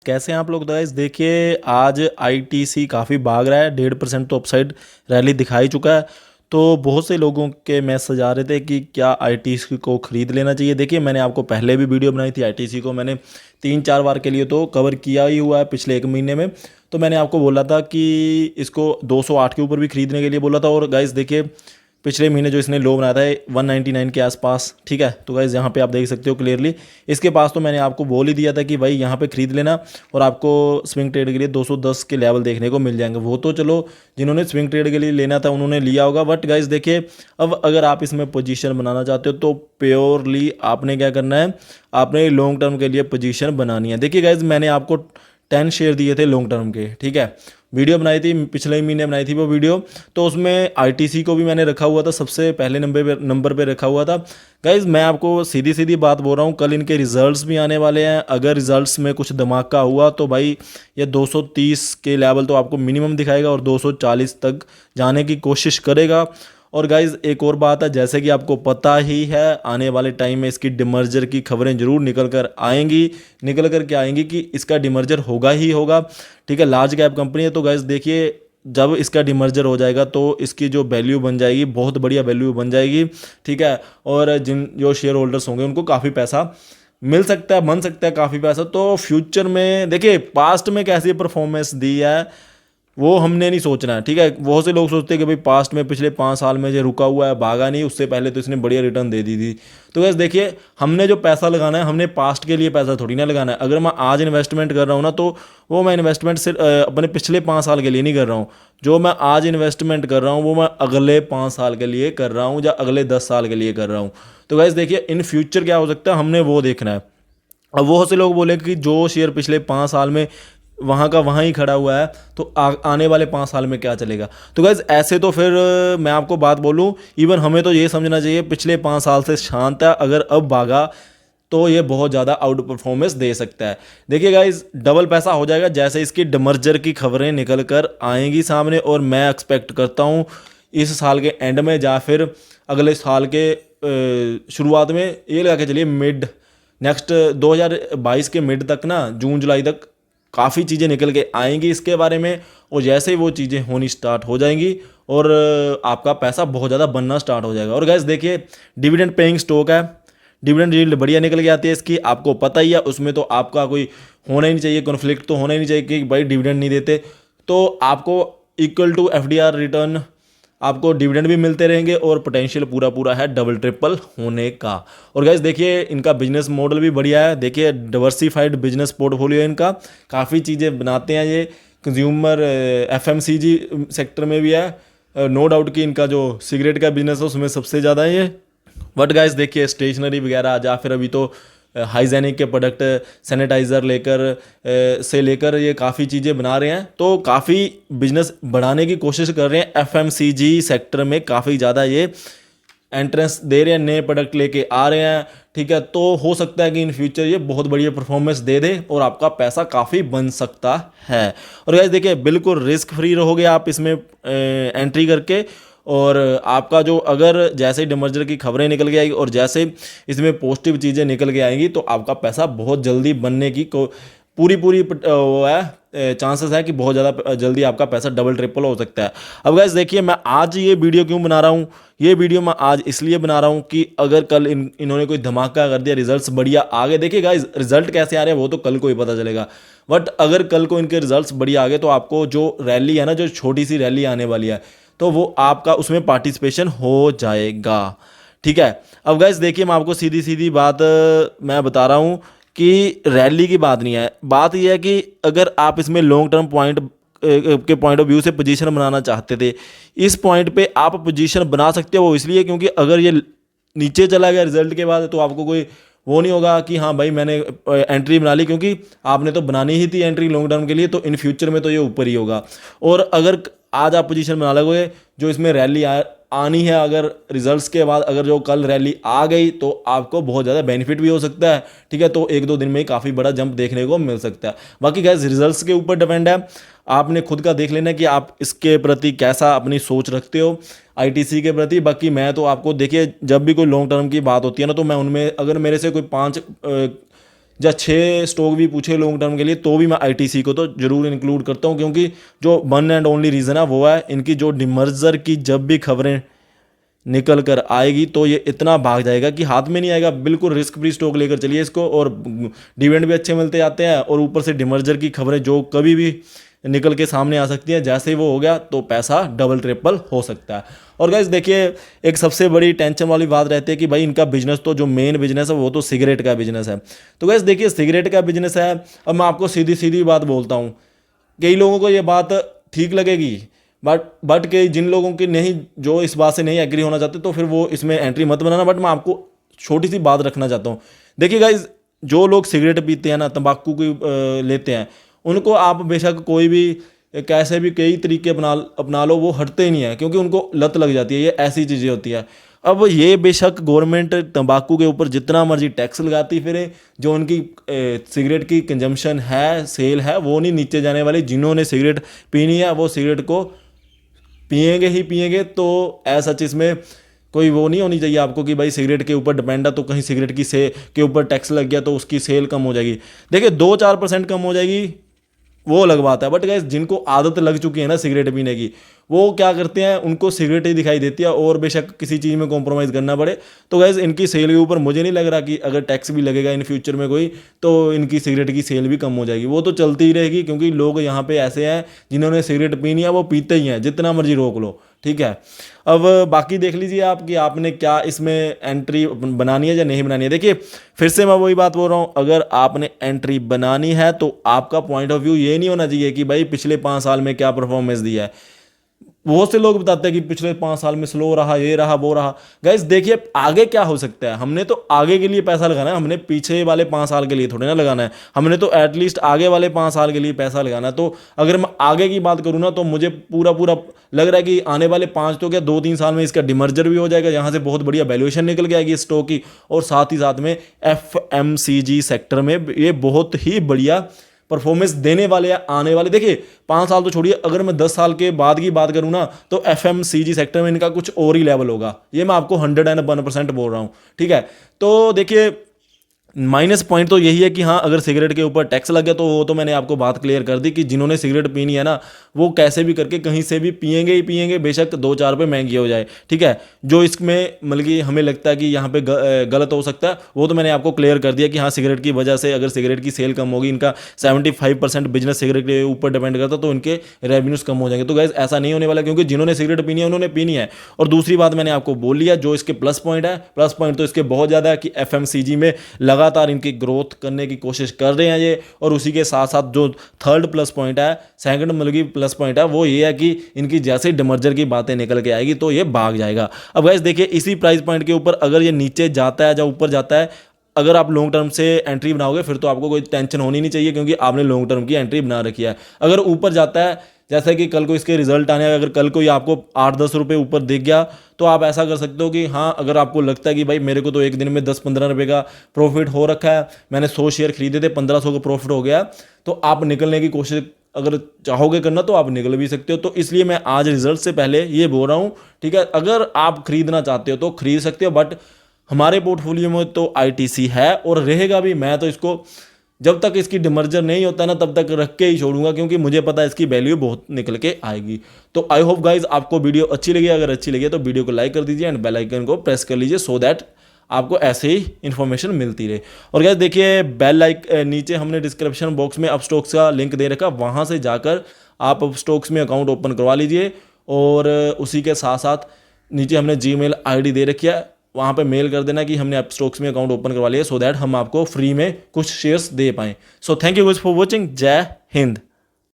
कैसे हैं आप लोग। तो गाइस देखिए, आज आईटीसी काफ़ी भाग रहा है, 1.5% तो अपसाइड रैली दिखा ही चुका है। तो बहुत से लोगों के मैसेज आ रहे थे कि क्या आईटीसी को ख़रीद लेना चाहिए। देखिए, मैंने आपको पहले भी वीडियो बनाई थी, आईटीसी को मैंने 3-4 बार के लिए तो कवर किया ही हुआ है पिछले 1 महीने में। तो मैंने आपको बोला था कि इसको 208 के ऊपर भी खरीदने के लिए बोला था। और गाइस देखिए, पिछले महीने जो इसने लो बनाया था 199 के आसपास, ठीक है। तो गाइस यहाँ पे आप देख सकते हो क्लियरली, इसके पास तो मैंने आपको बोल ही दिया था कि भाई यहाँ पे खरीद लेना और आपको स्विंग ट्रेड के लिए 210 के लेवल देखने को मिल जाएंगे। वो तो चलो जिन्होंने स्विंग ट्रेड के लिए लेना था उन्होंने लिया होगा, बट गाइस देखिए, अब अगर आप इसमें पोजीशन बनाना चाहते हो तो प्योरली आपने क्या करना है, आपने लॉन्ग टर्म के लिए पोजीशन बनानी है। देखिए गाइस, मैंने आपको 10 शेयर दिए थे लॉन्ग टर्म के, ठीक है। वीडियो बनाई थी, पिछले ही महीने बनाई थी वो वीडियो। तो उसमें आईटीसी को भी मैंने रखा हुआ था, सबसे पहले नंबर पे रखा हुआ था। गाइज मैं आपको सीधी सीधी बात बोल रहा हूँ, कल इनके रिजल्ट्स भी आने वाले हैं। अगर रिजल्ट्स में कुछ धमाका हुआ तो भाई ये 230 के लेवल तो आपको मिनिमम दिखाएगा और 240 तक जाने की कोशिश करेगा। और गाइज एक और बात है, जैसे कि आपको पता ही है, आने वाले टाइम में इसकी डिमर्जर की खबरें जरूर निकल कर के आएंगी कि इसका डिमर्जर होगा ही होगा, ठीक है। लार्ज कैप कंपनी है, तो गाइज देखिए, जब इसका डिमर्जर हो जाएगा तो इसकी जो वैल्यू बन जाएगी, बहुत बढ़िया वैल्यू बन जाएगी, ठीक है। और जो शेयर होल्डर्स होंगे उनको काफ़ी पैसा मिल सकता है, बन सकता है काफ़ी पैसा। तो फ्यूचर में देखिए, पास्ट में कैसी परफॉर्मेंस दी है वो हमने नहीं सोचना है, ठीक है। बहुत से लोग सोचते हैं कि भाई पास्ट में पिछले 5 साल में जो रुका हुआ है, भागा नहीं, उससे पहले तो इसने बढ़िया रिटर्न दे दी थी। तो वैसे देखिए, हमने जो पैसा लगाना है, हमने पास्ट के लिए पैसा थोड़ी ना लगाना है। अगर मैं आज इन्वेस्टमेंट कर रहा हूँ ना, तो वो मैं इन्वेस्टमेंट सिर्फ अपने पिछले 5 साल के लिए नहीं कर रहा हूँ। जो मैं आज इन्वेस्टमेंट कर रहा हूँ वो मैं अगले 5 साल के लिए कर रहा हूँ या अगले 10 साल के लिए कर रहा हूँ। तो वैसे देखिए, इन फ्यूचर क्या हो सकता है, हमने वो देखना है। अब बहुत से लोग बोले कि जो शेयर पिछले 5 साल में वहाँ का वहाँ ही खड़ा हुआ है, तो आने वाले 5 साल में क्या चलेगा। तो गाइज ऐसे तो फिर मैं आपको बात बोलूँ, इवन हमें तो ये समझना चाहिए पिछले 5 साल से शांत है, अगर अब भागा तो ये बहुत ज़्यादा आउट परफॉर्मेंस दे सकता है। देखिए गाइज, डबल पैसा हो जाएगा जैसे इसकी डमर्जर की खबरें निकल कर आएंगी सामने। और मैं एक्सपेक्ट करता हूँ इस साल के एंड में या फिर अगले साल के शुरुआत में, ये लगा के चलिए मिड नेक्स्ट 2022 के मिड तक ना, जून जुलाई तक काफ़ी चीज़ें निकल के आएंगी इसके बारे में। और जैसे ही वो चीज़ें होनी स्टार्ट हो जाएंगी और आपका पैसा बहुत ज़्यादा बनना स्टार्ट हो जाएगा। और गैस देखिए, डिविडेंड पेइंग स्टॉक है, डिविडेंड यील्ड बढ़िया निकल के आती है इसकी, आपको पता ही है। उसमें तो आपका कोई होना ही नहीं चाहिए, कॉन्फ्लिक्ट तो होना ही नहीं चाहिए कि भाई डिविडेंड नहीं देते, तो आपको इक्वल टू एफडीआर रिटर्न, आपको डिविडेंड भी मिलते रहेंगे और पोटेंशियल पूरा पूरा है डबल ट्रिपल होने का। और गाइस देखिए, इनका बिजनेस मॉडल भी बढ़िया है। देखिए, डाइवर्सिफाइड बिजनेस पोर्टफोलियो है इनका, काफ़ी चीज़ें बनाते हैं ये। कंज्यूमर एफएमसीजी सेक्टर में भी है, नो डाउट कि इनका जो सिगरेट का बिजनेस है उसमें सबसे ज़्यादा है ये। बट गाइस देखिए, स्टेशनरी वगैरह या फिर अभी तो हाइजेनिक के प्रोडक्ट, सैनिटाइज़र से लेकर ये काफ़ी चीज़ें बना रहे हैं। तो काफ़ी बिजनेस बढ़ाने की कोशिश कर रहे हैं। एफएमसीजी सेक्टर में काफ़ी ज़्यादा ये एंट्रेंस दे रहे हैं, नए प्रोडक्ट लेके आ रहे हैं, ठीक है। तो हो सकता है कि इन फ्यूचर ये बहुत बढ़िया परफॉर्मेंस दे दे और आपका पैसा काफ़ी बन सकता है। और गाइस देखिए, बिल्कुल रिस्क फ्री रहोगे आप इसमें एंट्री करके। और आपका जो, अगर जैसे ही डिमर्जर की खबरें निकल के आएगी और जैसे इसमें पॉजिटिव चीज़ें निकल के आएंगी, तो आपका पैसा बहुत जल्दी बनने की पूरी वो है, चांसेस है कि बहुत ज़्यादा जल्दी आपका पैसा डबल ट्रिपल हो सकता है। अब गाइस देखिए, मैं आज ये वीडियो क्यों बना रहा हूँ, ये वीडियो मैं आज इसलिए बना रहा हूँ कि अगर कल इन्होंने कोई धमाका कर दिया, रिजल्ट्स बढ़िया आ गए। देखिए गाइस, रिजल्ट कैसे आ रहे हैं वो तो कल को ही पता चलेगा, बट अगर कल को इनके रिजल्ट्स बढ़िया आ गए तो आपको जो रैली है ना, जो छोटी सी रैली आने वाली है, तो वो आपका उसमें पार्टिसिपेशन हो जाएगा, ठीक है। अब गाइस देखिए, मैं आपको सीधी सीधी बात मैं बता रहा हूँ कि रैली की बात नहीं है, बात यह है कि अगर आप इसमें long term point of view से पोजीशन बनाना चाहते थे, इस पॉइंट पे आप पोजीशन बना सकते हो। वो इसलिए क्योंकि अगर ये नीचे चला गया रिजल्ट के बाद, तो आपको कोई वो नहीं होगा कि हाँ भाई मैंने एंट्री बना ली, क्योंकि आपने तो बनानी ही थी एंट्री लॉन्ग टर्म के लिए, तो इन फ्यूचर में तो ये ऊपर ही होगा। और अगर आज आप पोजीशन बना लोगे, जो इसमें रैली आनी है, अगर रिजल्ट्स के बाद अगर जो कल रैली आ गई, तो आपको बहुत ज़्यादा बेनिफिट भी हो सकता है, ठीक है। तो 1-2 दिन में ही काफ़ी बड़ा जंप देखने को मिल सकता है। बाकी गैस रिजल्ट्स के ऊपर डिपेंड है, आपने खुद का देख लेना कि आप इसके प्रति कैसा अपनी सोच रखते हो आईटीसी के प्रति। बाकी मैं तो आपको, देखिए, जब भी कोई लॉन्ग टर्म की बात होती है ना, तो मैं उनमें अगर मेरे से कोई 5 या 6 स्टॉक भी पूछे लॉन्ग टर्म के लिए तो भी मैं आईटीसी को तो जरूर इंक्लूड करता हूँ, क्योंकि जो वन एंड ओनली रीज़न है वो है इनकी जो डिमर्जर की जब भी खबरें निकल कर आएगी तो ये इतना भाग जाएगा कि हाथ में नहीं आएगा। बिल्कुल रिस्क फ्री स्टॉक लेकर चलिए इसको, और डिविडेंड भी अच्छे मिलते जाते हैं, और ऊपर से डिमर्जर की खबरें जो कभी भी निकल के सामने आ सकती है, जैसे ही वो हो गया तो पैसा डबल ट्रिपल हो सकता है। और गाइस देखिए, एक सबसे बड़ी टेंशन वाली बात रहती है कि भाई इनका बिजनेस तो जो मेन बिजनेस है वो तो सिगरेट का बिजनेस है। तो गाइस देखिए, सिगरेट का बिजनेस है। अब मैं आपको सीधी सीधी बात बोलता हूँ, कई लोगों को ये बात ठीक लगेगी, बट कई जिन लोगों की नहीं, जो इस बात से नहीं एग्री होना चाहते तो फिर वो इसमें एंट्री मत बनाना। बट मैं आपको छोटी सी बात रखना चाहता हूँ। देखिए गाइज, जो लोग सिगरेट पीते हैं ना, तंबाकू की लेते हैं, उनको आप बेशक कोई भी कैसे भी कई तरीके अपना लो, वो हटते ही नहीं है, क्योंकि उनको लत लग जाती है। ये ऐसी चीज़ें होती है। अब ये बेशक गवर्नमेंट तंबाकू के ऊपर जितना मर्जी टैक्स लगाती फिरे, जो उनकी सिगरेट की कंजम्पशन है, सेल है, वो नहीं नीचे जाने वाली। जिन्होंने सिगरेट पीनी है वो सिगरेट को पिएंगे ही पिएंगे। तो ऐसा चीज़ में कोई वो नहीं होनी चाहिए आपको कि भाई सिगरेट के ऊपर डिपेंड है तो कहीं सिगरेट की के ऊपर टैक्स लग गया तो उसकी सेल कम हो जाएगी। देखिए 2-4% कम हो जाएगी, वो अलग बात है। बट गाइस, जिनको आदत लग चुकी है ना सिगरेट पीने की, वो क्या करते हैं, उनको सिगरेट ही दिखाई देती है, और बेशक किसी चीज़ में कॉम्प्रोमाइज़ करना पड़े। तो गाइस, इनकी सेल के ऊपर मुझे नहीं लग रहा कि अगर टैक्स भी लगेगा इन फ्यूचर में कोई, तो इनकी सिगरेट की सेल भी कम हो जाएगी। वो तो चलती ही रहेगी, क्योंकि लोग यहाँ पे ऐसे हैं जिन्होंने सिगरेट पीनी है वो पीते ही हैं, जितना मर्जी रोक लो। ठीक है, अब बाकी देख लीजिए आप कि आपने क्या इसमें एंट्री बनानी है या नहीं बनानी है। देखिए, फिर से मैं वही बात बोल रहा हूँ, अगर आपने एंट्री बनानी है तो आपका पॉइंट ऑफ व्यू ये नहीं होना चाहिए कि भाई पिछले 5 साल में क्या परफॉर्मेंस दिया है। बहुत से लोग बताते हैं कि पिछले 5 साल में स्लो रहा, ये रहा, वो रहा। गाइस देखिए, आगे क्या हो सकता है, हमने तो आगे के लिए पैसा लगाना है, हमने पीछे वाले 5 साल के लिए थोड़ी ना लगाना है, हमने तो एटलीस्ट आगे वाले 5 साल के लिए पैसा लगाना है। तो अगर मैं आगे की बात करूँ ना, तो मुझे पूरा लग रहा है कि आने वाले 5 तो क्या 2-3 साल में इसका डिमर्जर भी हो जाएगा, यहाँ से बहुत बढ़िया वैल्यूएशन निकल के आएगी स्टॉक की, और साथ ही साथ में FMCG सेक्टर में ये बहुत ही बढ़िया परफॉर्मेंस देने वाले हैं आने वाले। देखिए 5 साल तो छोड़िए, अगर मैं 10 साल के बाद की बात करूं ना, तो FMCG सेक्टर में इनका कुछ और ही लेवल होगा। ये मैं आपको 101% बोल रहा हूं। ठीक है, तो देखिए, माइनस पॉइंट तो यही है कि हाँ, अगर सिगरेट के ऊपर टैक्स लग गया तो वो तो मैंने आपको बात क्लियर कर दी कि जिन्होंने सिगरेट पीनी है ना, वो कैसे भी करके कहीं से भी पिएंगे ही पिएंगे, बेशक 2-4 रुपये महंगी हो जाए। ठीक है, जो इसमें मतलब कि हमें लगता है कि यहाँ पे गलत हो सकता है, वो तो मैंने आपको क्लियर कर दिया कि हाँ, सिगरेट की वजह से अगर सिगरेट की सेल कम होगी, इनका 75% बिजनेस सिगरेट के ऊपर डिपेंड करता है, तो इनके रेवेन्यूज कम हो जाएंगे। तो गाइस, ऐसा नहीं होने वाला, क्योंकि जिन्होंने सिगरेट पीनी है उन्होंने पीनी है। और दूसरी बात मैंने आपको बोल लिया, जो इसके प्लस पॉइंट है, प्लस पॉइंट तो इसके बहुत ज़्यादा है कि FMCG में लगातार इनकी ग्रोथ करने की कोशिश कर रहे हैं ये। और उसी के साथ साथ जो थर्ड प्लस पॉइंट है, सेकंड मतलब की प्लस पॉइंट है, वो ये है कि इनकी जैसे डिमर्जर की बातें निकल के आएगी तो ये भाग जाएगा। अब गाइस देखिए, इसी प्राइस पॉइंट के ऊपर अगर ये नीचे जाता है या ऊपर जाता है, अगर आप लॉन्ग टर्म से एंट्री बनाओगे फिर तो आपको कोई टेंशन होनी नहीं चाहिए, क्योंकि आपने लॉन्ग टर्म की एंट्री बना रखी है। अगर ऊपर जाता है, जैसे कि कल को इसके रिजल्ट आने, अगर कल को ये आपको 8-10 रुपये ऊपर दिख गया, तो आप ऐसा कर सकते हो कि हाँ, अगर आपको लगता है कि भाई मेरे को तो एक दिन में 10-15 रुपये का प्रॉफिट हो रखा है, मैंने 100 शेयर खरीदे थे, 1500 का प्रॉफिट हो गया, तो आप निकलने की कोशिश अगर चाहोगे करना तो आप निकल भी सकते हो। तो इसलिए मैं आज रिजल्ट से पहले ये बोल रहा हूँ। ठीक है, अगर आप खरीदना चाहते हो तो खरीद सकते हो, बट हमारे पोर्टफोलियो में तो ITC है और रहेगा भी। मैं तो इसको जब तक इसकी डिमर्जर नहीं होता ना, तब तक रख के ही छोड़ूंगा, क्योंकि मुझे पता है इसकी वैल्यू बहुत निकल के आएगी। तो आई होप गाइज आपको वीडियो अच्छी लगी। अगर अच्छी लगी तो वीडियो को लाइक कर दीजिए एंड बेल आइकन को प्रेस कर लीजिए, सो दैट आपको ऐसे ही इन्फॉर्मेशन मिलती रहे। और गाइस देखिए, बेल आइकन नीचे हमने डिस्क्रिप्शन बॉक्स में अपस्टॉक्स का लिंक दे रखा, वहाँ से जाकर आप अपस्टॉक्स में अकाउंट ओपन करवा लीजिए। और उसी के साथ साथ नीचे हमने Gmail ID दे रखी है, वहाँ पे मेल कर देना कि हमने अपस्टॉक्स में अकाउंट ओपन करवा लिया, सो दैट हम आपको फ्री में कुछ शेयर्स दे पाएँ। So thank you guys for watching. जय हिंद।